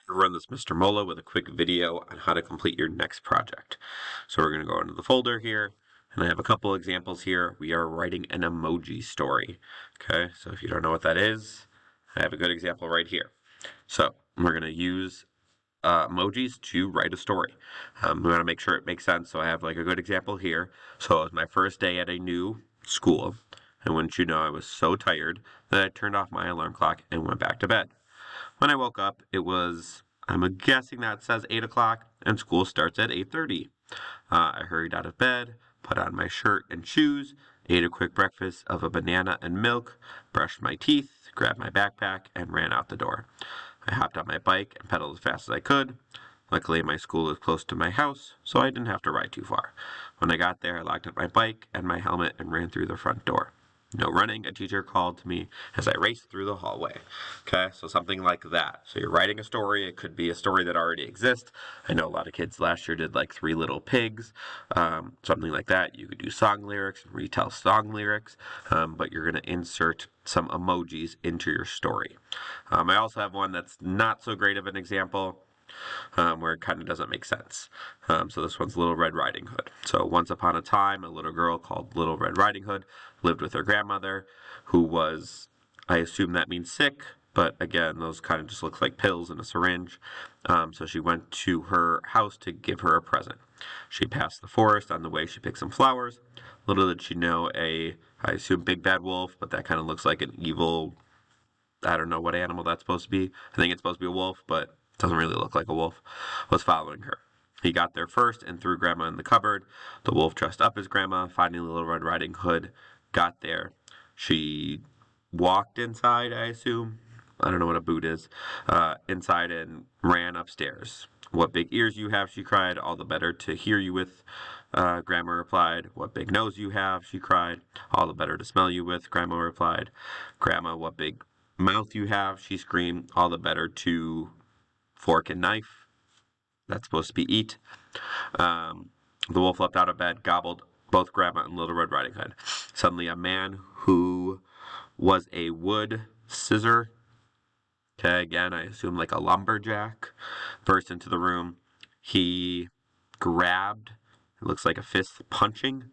Run this Mr. Mola with a quick video on how to complete your next project. So we're going to go into the folder here, and I have a couple examples here. We are writing an emoji story. Okay, so if you don't know what that is, I have a good example right here. So we're going to use emojis to write a story. We want to make sure it makes sense, so I have like a good example here. So it was my first day at a new school, and wouldn't you know, I was so tired that I turned off my alarm clock and went back to bed. When I woke up, it was, I'm guessing that says 8 o'clock, and school starts at 8:30. I hurried out of bed, put on my shirt and shoes, ate a quick breakfast of a banana and milk, brushed my teeth, grabbed my backpack, and ran out the door. I hopped on my bike and pedaled as fast as I could. Luckily, my school is close to my house, so I didn't have to ride too far. When I got there, I locked up my bike and my helmet and ran through the front door. No running, a teacher called to me as I raced through the hallway. Okay, so something like that. So you're writing a story. It could be a story that already exists. I know a lot of kids last year did like Three Little Pigs, something like that. You could do song lyrics and retell song lyrics, but you're going to insert some emojis into your story. I also have one that's not so great of an example. Where it kind of doesn't make sense. So this one's Little Red Riding Hood. So once upon a time, a little girl called Little Red Riding Hood lived with her grandmother, who was, I assume that means sick, but again, those kind of just look like pills in a syringe. So she went to her house to give her a present. She passed the forest. On the way, she picked some flowers. Little did she know, I assume big bad wolf, but that kind of looks like an evil, I don't know what animal that's supposed to be. I think it's supposed to be a wolf, but doesn't really look like a wolf, was following her. He got there first and threw Grandma in the cupboard. The wolf dressed up as Grandma, finding Little Red Riding Hood, got there. She walked inside, I assume. I don't know what a boot is. Inside and ran upstairs. What big ears you have, she cried. All the better to hear you with, Grandma replied. What big nose you have, she cried. All the better to smell you with, Grandma replied. Grandma, what big mouth you have, she screamed. All the better to fork and knife. That's supposed to be eat. The wolf leapt out of bed, gobbled both Grandma and Little Red Riding Hood. Suddenly, a man who was a wood scissor, okay, again, I assume like a lumberjack, burst into the room. He grabbed, it looks like a fist punching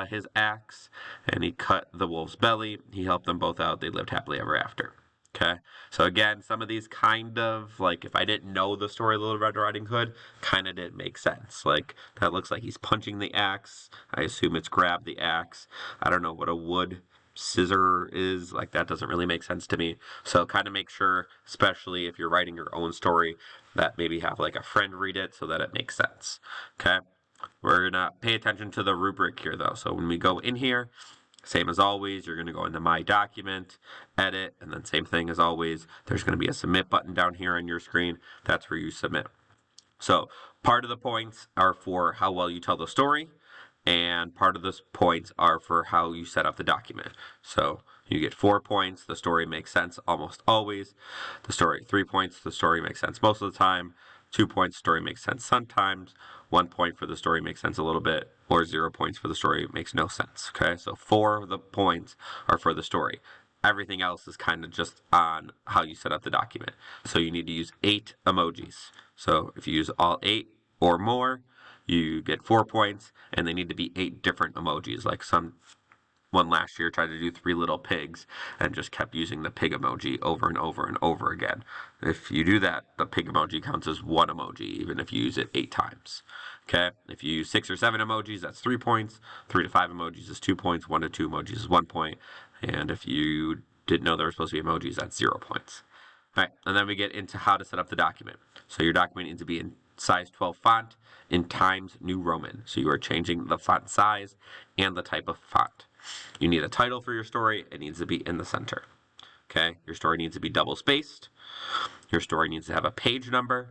his axe, and he cut the wolf's belly. He helped them both out. They lived happily ever after. Okay, so again, some of these kind of, like, if I didn't know the story of Little Red Riding Hood, kind of didn't make sense. Like, that looks like he's punching the axe. I assume it's grab the axe. I don't know what a wood scissor is. Like, that doesn't really make sense to me. So kind of make sure, especially if you're writing your own story, that maybe have like a friend read it so that it makes sense. Okay, we're going to pay attention to the rubric here, though. So when we go in here, same as always, you're going to go into My Document, Edit, and then same thing as always, there's going to be a Submit button down here on your screen. That's where you submit. So part of the points are for how well you tell the story, and part of the points are for how you set up the document. So you get 4 points, the story makes sense almost always. The story, 3 points, the story makes sense most of the time. 2 points, story makes sense sometimes. 1 point for the story makes sense a little bit, or 0 points for the story makes no sense. Okay, so 4 of the points are for the story. Everything else is kind of just on how you set up the document. So you need to use 8 emojis. So if you use all 8 or more, you get 4 points, and they need to be 8 different emojis. Like one last year tried to do 3 little pigs and just kept using the pig emoji over and over and over again. If you do that, the pig emoji counts as 1 emoji, even if you use it 8 times. Okay, if you use 6 or 7 emojis, that's 3 points. 3 to 5 emojis is 2 points. 1 to 2 emojis is 1 point. And if you didn't know there were supposed to be emojis, that's 0 points. All right, and then we get into how to set up the document. So your document needs to be in size 12 font in Times New Roman. So you are changing the font size and the type of font. You need a title for your story. It needs to be in the center. Okay, your story needs to be double spaced. Your story needs to have a page number.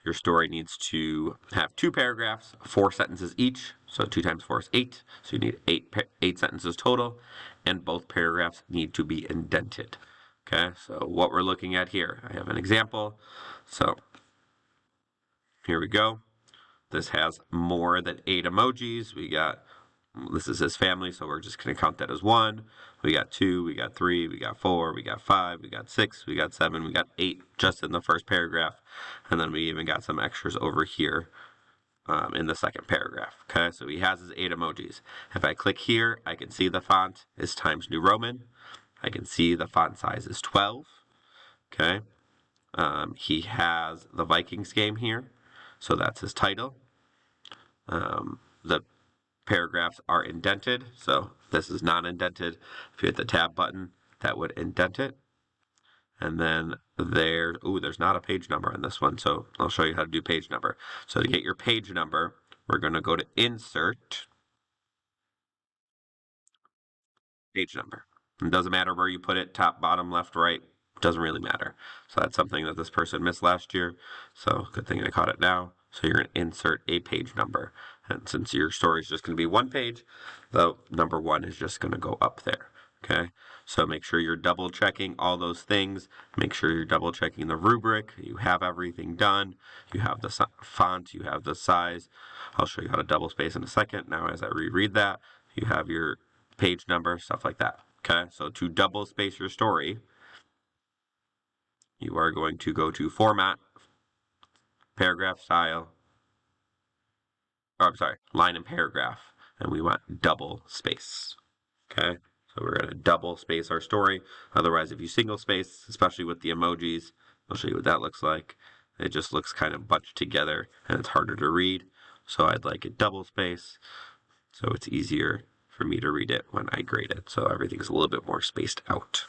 Your story needs to have 2 paragraphs, 4 sentences each. So 2 times 4 is 8. So you need 8 sentences total. And both paragraphs need to be indented. Okay, so what we're looking at here, I have an example. So here we go. This has more than 8 emojis. We got This is his family, so we're just going to count that as 1. We got 2, we got 3, we got 4, we got 5, we got 6, we got 7, we got 8 just in the first paragraph. And then we even got some extras over here in the second paragraph. Okay, so he has his 8 emojis. If I click here, I can see the font is Times New Roman. I can see the font size is 12. Okay, he has the Vikings game here, so that's his title. The paragraphs are indented, so this is not indented. If you hit the tab button, that would indent it. And then there's not a page number on this one, so I'll show you how to do page number. So to get your page number, we're going to go to Insert, Page Number. It doesn't matter where you put it, top, bottom, left, right, doesn't really matter. So that's something that this person missed last year, so good thing I caught it now. So you're going to insert a page number. And since your story is just going to be 1 page, the number 1 is just going to go up there. Okay, so make sure you're double checking all those things. Make sure you're double checking the rubric. You have everything done. You have the font, you have the size. I'll show you how to double space in a second. Now, as I reread that, you have your page number, stuff like that. Okay, so to double space your story, you are going to go to Format, Paragraph Style, Line and Paragraph, and we want double space. Okay, so we're going to double space our story. Otherwise, if you single space, especially with the emojis, I'll show you what that looks like. It just looks kind of bunched together and it's harder to read. So I'd like it double space so it's easier for me to read it when I grade it. So everything's a little bit more spaced out.